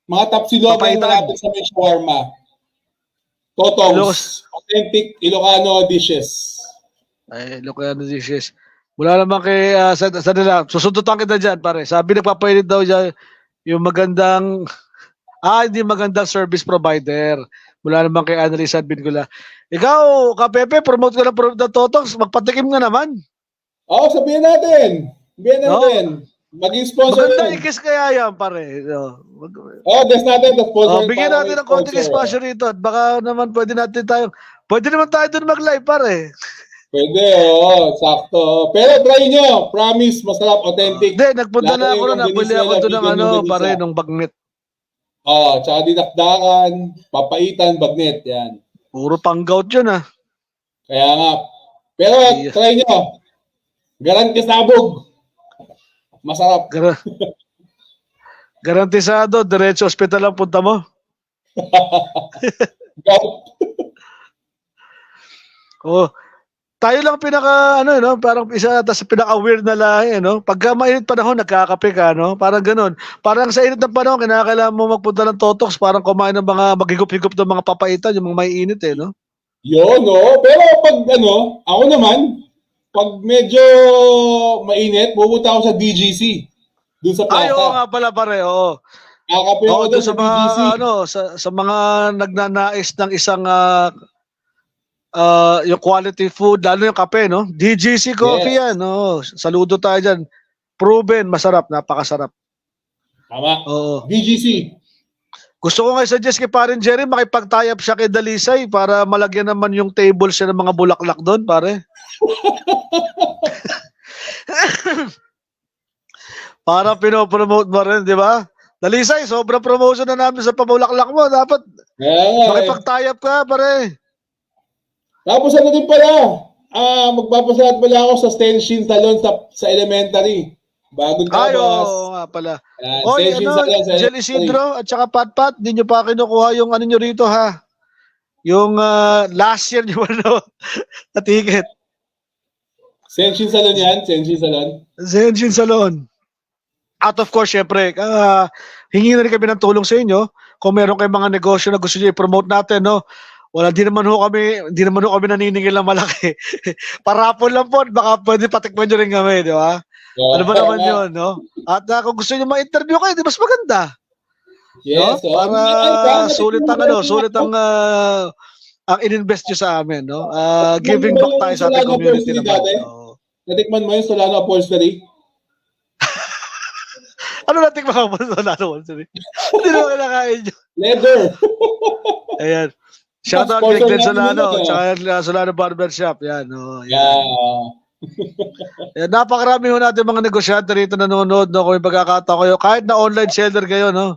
mga tapsilogan natin sa may shawarma. Totong's. Authentic Ilocano dishes. Ay, Ilocano dishes. Wala naman kay, sa nila, susundutan kita dyan, pare. Sabi nagpapainit daw dyan, yung magandang, hindi magandang service provider. Wala naman kay Annalisa Advincula. Ikaw, Kapepe, promote ka ng Totox, magpatikim nga naman. Oo, sabihin natin. Maging sponsor maganda ikis kaya yan, pare. Des natin, sponsor. Bigyan natin ng konting sponsor rito. At baka naman pwede naman tayo dun mag-live, pare. Pwede, sakto. Pero try nyo, promise, masarap, authentic. Hindi, nagpunta na ako na, nabili ako doon ng pare, nung bagnet. Tsaka dinakdakan, papaitan, bagnet, yan. Puro pang-gout yun, Kaya nga. Pero try nyo. Garanti sabog. Masarap. Garantisado, diretso hospital ang punta mo. Tayo lang parang isa sa pinaka-weird na lahi, Pagka mainit panahon, nagkakape ka, Parang ganun. Parang sa init ng panahon, kinakailangan mo magpunta ng Totox, parang kumain ng mga maghigop-higop ng mga papaitan, yung mga maiinit, Yun, Pero pag, ako naman, pag medyo mainit, pupunta ako sa DGC. Doon sa plaza. Oo nga pala, pare, oo. Kakape ako doon sa DGC. Sa mga nagnanais ng isang yung quality food, lalo yung kape, DGC Coffee yan, Saludo tayo dyan. Proven, masarap, napakasarap. Tama. Oo. DGC. Gusto ko nga i-suggest kay Parin Jerry, makipag-tie up siya kay Dalisay para malagyan naman yung table siya ng mga bulaklak doon, pare. Para pinopromote mo rin, di ba? Dalisay, sobrang promotion na namin sa pabulaklak mo. Dapat makipag-tie up ka, pare. Tapos din pala, magpapasalat pala ako sa Stenshin Salon sa elementary. Bagong tapos. Oo nga pala. Salon sa Jelly Isidro at saka Pat, di nyo pa kinukuha yung nyo rito, ha? Yung last year nyo, na ticket. Stenshin Salon yan? Stenshin Salon. At of course, syempre, hingi na rin kami ng tulong sa inyo. Kung meron kayong mga negosyo na gusto nyo i-promote natin, Hindi naman ho kami naniningil ng malaki. Parapon lang po, baka pwede patikman nyo rin kami, di ba? Ano ba naman yun, At kung gusto nyo ma-interview kayo, di mas maganda. Yes, para sulit ang in-invest nyo sa amin, giving back tayo sa ating community naman. Natikman mo yung Solano Upholstery? Ano natikman mo yung Solano Upholstery? Hindi naman kinakain nyo. Leather. Ayan. Shoutout kay Glenn Solano, tsaka Solano Barbershop. Yan, yan. Yan, napakarami ho natin mga negosyante rito nanonood, no, kung may pagkakataon kayo, kahit na online seller kayo, no.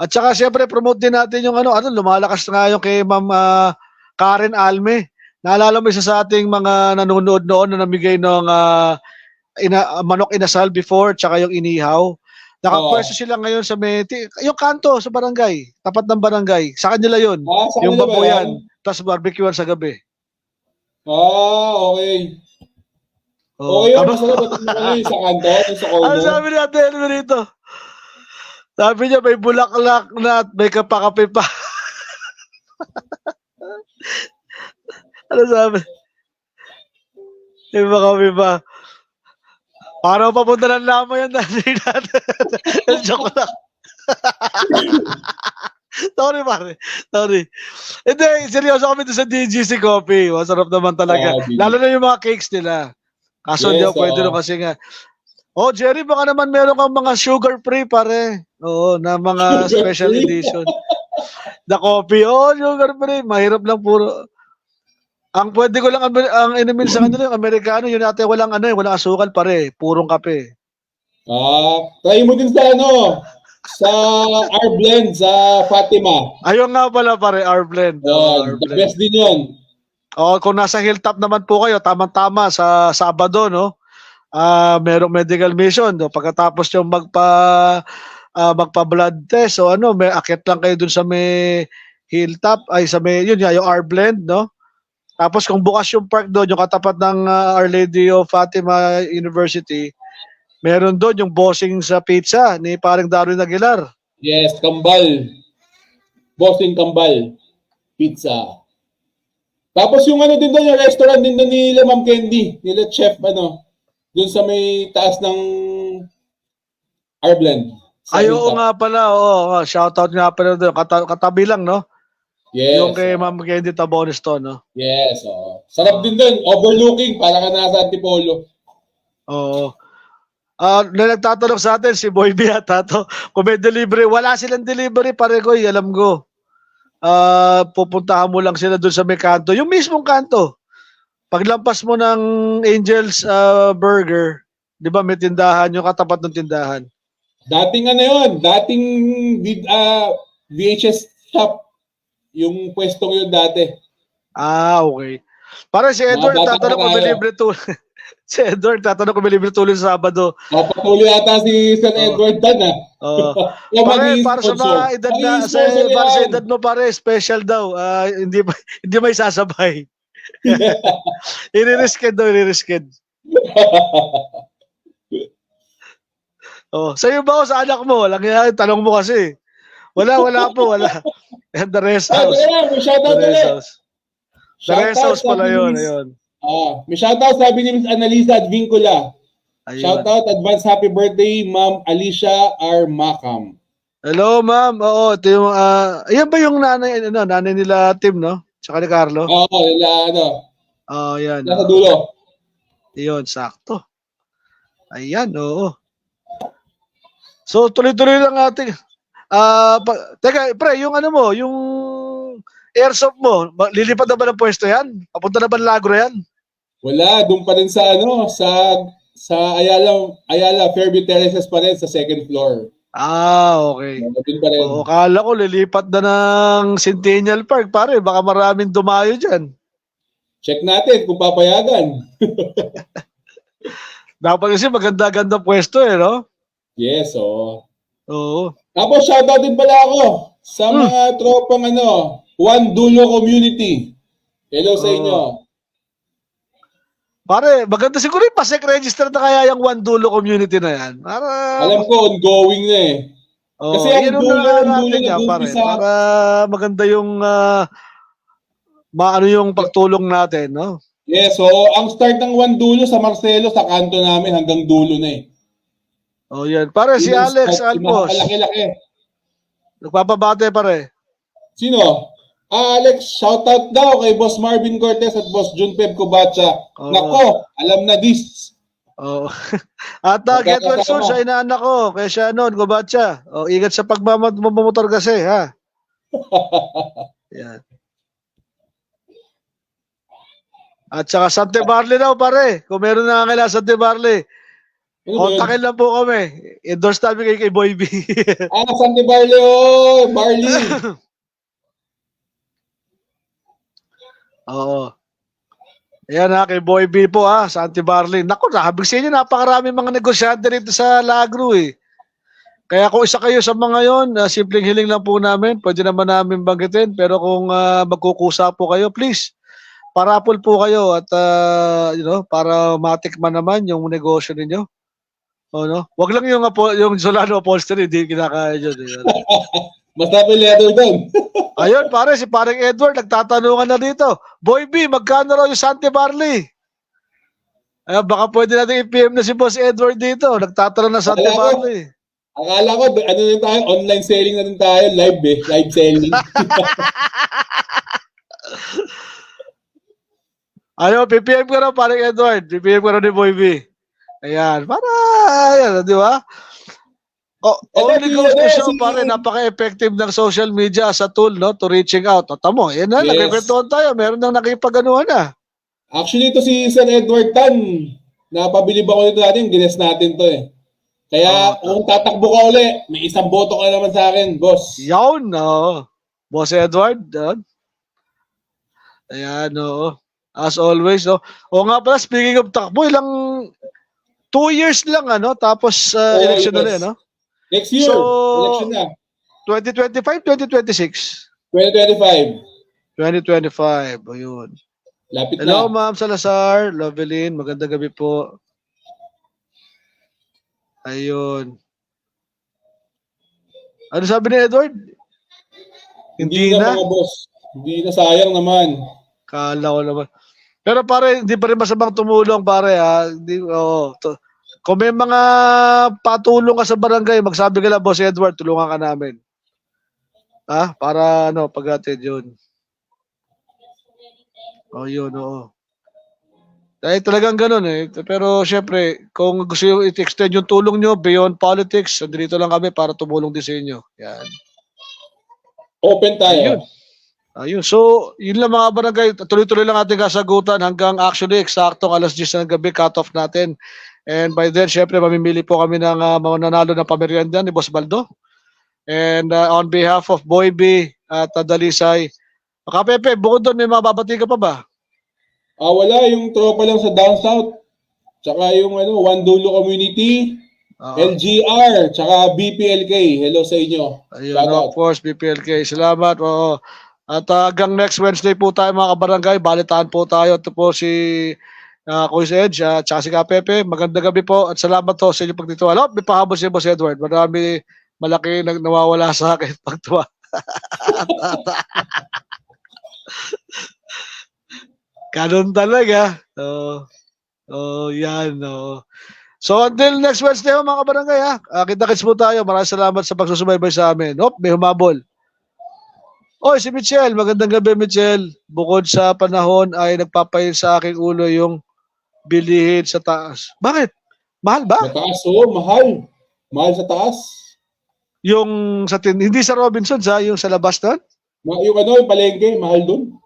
At saka siyempre promote din natin yung lumalakas na yung kay Ma'am Karen Alme. Naalala mo isa sa ating mga nanonood noon na namigay ng manok inasal before, tsaka yung inihaw. Nakapwesto sila ngayon sa yung kanto sa barangay, tapat ng barangay. Sa kanila yun, yung baboyan, tapos barbecuean sa gabi. Okay. Okay yun, masarap sa kanto, sa corner. Ano sabi natin rito? Sabi niya may bulaklak na at may kapakape pa. Ano sabi? May kapakape pa. Parang papunta ng lama yan natin. Joke lang. Sorry, pare. Sorry. Hindi, seryoso kami doon sa DGC Coffee. Masarap naman talaga. Lalo na yung mga cakes nila. Kaso hindi ako pwede kasi nga. Jerry, baka naman meron kang mga sugar-free, pare. Oo, na mga special edition. The coffee, sugar-free. Mahirap lang puro. Ang pwede ko lang ang inumin sa kanila yung Amerikano, yun natin walang walang asukal, pare. Purong kape. Try mo din sa R-Blend, sa Fatima. Ayun nga pala, pare, R-Blend. The best din yun. Kung nasa hilltop naman po kayo, tamang-tama sa Sabado, no? Merong medical mission, no? Pagkatapos yung magpa-blood test, may akit lang kayo dun sa may hilltop, yung R-Blend, no? Tapos kung bukas yung park doon, yung katapat ng Our Lady of Fatima University, meron doon yung bossing sa pizza ni parang Darwin Aguilar. Yes, Kambal. Bossing Kambal. Pizza. Tapos yung din doon, yung restaurant din doon nila Ma'am Candy, nila Chef, doon sa may taas ng R-Blend. Oo nga pala, shoutout nga pala doon, katabi lang, no? Yes. Yung kay Ma'am Candy Tabones to, no? Yes, sarap din doon, overlooking, para ka nasa Antipolo. Oo. Nagtatanong sa atin, si Boy B ata to, kung may delivery, wala silang delivery, pare ko, alam ko. Pupuntahan mo lang sila doon sa may kanto, yung mismong kanto. Paglampas mo ng Angel's Burger, di ba may tindahan, yung katapat ng tindahan. Dating dating VHS shop, yung pwestong yun dati. Okay. Para si Edward, tatanong kung may libre tulong. Si Edward, tatanong kung may libre tulong sa Sabado. Patuloy ata si Sir Edward Dan, para sa mga edad na, para sa edad mo, pare, special daw. Hindi may sasabay. Iririskin daw, iririskin. Sa'yo ba o sa anak mo? Walang yan, tanong mo kasi. Wala po. And the rest house. The rest house pala yun. May shoutout sabi ni Ms. Annalisa Advincula. Shoutout, advance happy birthday, Ma'am Alicia R. Macam. Hello, ma'am. Ito yung, ayan ba yung nanay nila Tim, no? Tsaka ni Carlo? Yan. Nasa dulo. Yun, sakto. Ayan, oo. So, tuloy-tuloy lang ating. Teka, pre, yung yung airsoft mo, lilipat na ba ng pwesto yan? Papunta na ba ng Lagro yan? Wala, doon pa rin sa sa Ayala Fairview Terraces pa rin sa second floor. Okay. Doon pa rin. Kala ko lilipat na ng Centennial Park, pare. Baka maraming dumayo dyan. Check natin kung papayagan. Dapat kasi maganda-ganda pwesto no? Yes, Oo. Tapos shoutout din pala ako sa mga tropang One Dulo Community. Hello sa inyo. Pare, maganda siguro yung pasek register na kaya yung One Dulo Community na yan. Alam ko, ongoing na Kasi ang dulo niya, pare, para maganda yung yung pagtulong natin, no? Yes, ang start ng One Dulo sa Marcelo, sa kanto namin hanggang dulo na yan. Pare, si Alex Alpos. Malaki-laki. Nagpapabate, pare. Sino? Alex, shoutout daw kay Boss Marvin Cortez at Boss Junpeb Kubatsa. Nako, alam na this. At get well soon sa inaanak ko. Kaya siya Kubatsa. Ingat sa pagmamotor kasi, ha? Yan. At saka Sante Barley daw, pare. Kung meron na kailangan Sante Barley, kontakin lang po kami. Endorse namin kay Boy B. Sante Barley, oh! Barley! Oo. Ayan ha, kay Boy B po ha, Sante Barley. Naku, nakabig sa inyo, napakarami mga negosyante rito sa Lagro eh. Kaya kung isa kayo sa mga yon, simpleng hiling lang po namin, pwede naman namin banggitin. Pero kung magkukusa po kayo, please, parapol po kayo at para matikman naman yung negosyo ninyo. O, no? Wag lang yung Solano Upholstery, hindi kinakaya yun. Basta po leather doon. Ayun, pare, si parang Edward, nagtatanungan na dito. Boy B, magkano raw yung Sante Barley? Ayun, baka pwede natin i-PM na si Boss Edward dito. Nagtatanong na Sante Barley. Akala ko, ano na tayo, online selling na din tayo, live selling. Ayun, PPM ko raw, parang Edward. PPM ko raw ni Boy B. Ayan, ayan, di ba? Only goes to show, pare, napaka-effective ng social media as a tool, no, to reaching out. Tamo, yan na, nagkikwentuhan tayo. Meron nang nakipag-anuhan na. Actually, ito si Sir Edward Tan. Napabilib ako nito natin, gines natin to eh. Kaya, kung tatakbo ka uli, may isang boto ka naman sa akin, boss. Yawn, no. Boss Edward, ayan, no. As always, no. O nga pala, speaking of takbo, ilang 2 years lang, ano, tapos election na rin, no? Next year, election na. 2025, 2026? 2025. 2025, ayun. Lapit Hello, na. Ma'am Salazar, Lovelyn, magandang gabi po. Ayun. Ano sabi ni Edward? Hindi na, mga boss. Hindi na, sayang naman. Kala ko naman. Pero pare, hindi pa rin masamang tumulong, pare, ha? Hindi, kung may mga patulong ka sa barangay, magsabi ka lang, Boss Edward, tulungan ka namin. Ha? Para, pag-atid yun. Yun, oo. Dahil talagang ganun eh. Pero syempre, kung gusto nyo i-extend yung tulong nyo beyond politics, andito lang kami para tumulong din sa inyo. Yan. Open tayo. Ayun. So, yun lang mga barangay. Tuloy-tuloy lang ating kasagutan hanggang actually eksaktong alas 10 ng gabi, cut-off natin. And by then, syempre, mamimili po kami ng mga nanalo ng pamerienda ni Boss Baldo. And on behalf of Boy B at Dalisay, Kapepe, bukod doon, may mababati ka pa ba? Wala, yung tropa lang sa Down South. Tsaka yung One Dulo Community, LGR, tsaka BPLK. Hello sa inyo. Ayun, of course, BPLK. Salamat. Oo. At hanggang next Wednesday po tayo mga kabarangay. Balitaan po tayo. Ito po si Kuya Edge at saka si Kapepe. Magandang gabi po at salamat po sa inyo pagdito. Alam, may pahabol si Boss Edward. Marami malaki nawawala sa akin pagtuwa. Ganun talaga. Yan. So until next Wednesday mga kabarangay ha. Kita-kits po tayo. Maraming salamat sa pagsusubaybay sa amin. May humabol. Oy, si Michelle. Magandang gabi, Michelle. Bukod sa panahon ay nagpapayin sa aking ulo yung bilihin sa taas. Bakit? Mahal ba? Mataas, mahal. Mahal sa taas. Yung hindi sa Robinsons ha, yung sa labas doon? Yung palengke, mahal doon.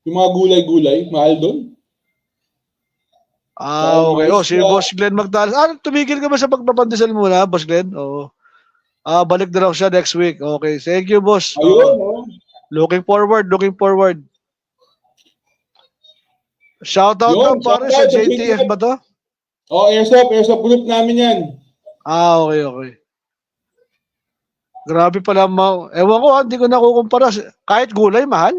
Yung mga gulay-gulay, mahal doon. Okay. Si Boss Glenn Magdalas. Tumigil ka ba sa pagpapandesal muna, Boss Glenn? Oo. Balik na raw siya next week. Okay. Thank you, boss. Ayun, Looking forward. Shout out lang pare sa JTF ba to? Airsoft group namin yan. Okay. Grabe pala, ewan ko, hindi ko nakukumpara. Kahit gulay, mahal?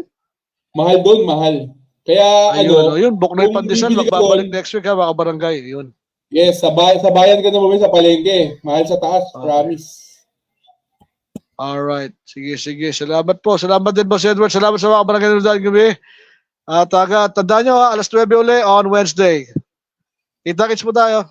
Mahal doon, mahal. Kaya, yun, Buknoy Pandesal, magbabalik next week ha, mga barangay. Yun. Yes, sa bayan ka naman sa palengke. Mahal sa taas, promise. Alright. Sige. Salamat po. Salamat din, Boss Edward. Salamat sa mga barangay na dahil gabi. At tandaan nyo, alas 9 uli on Wednesday. Kita-kits po tayo.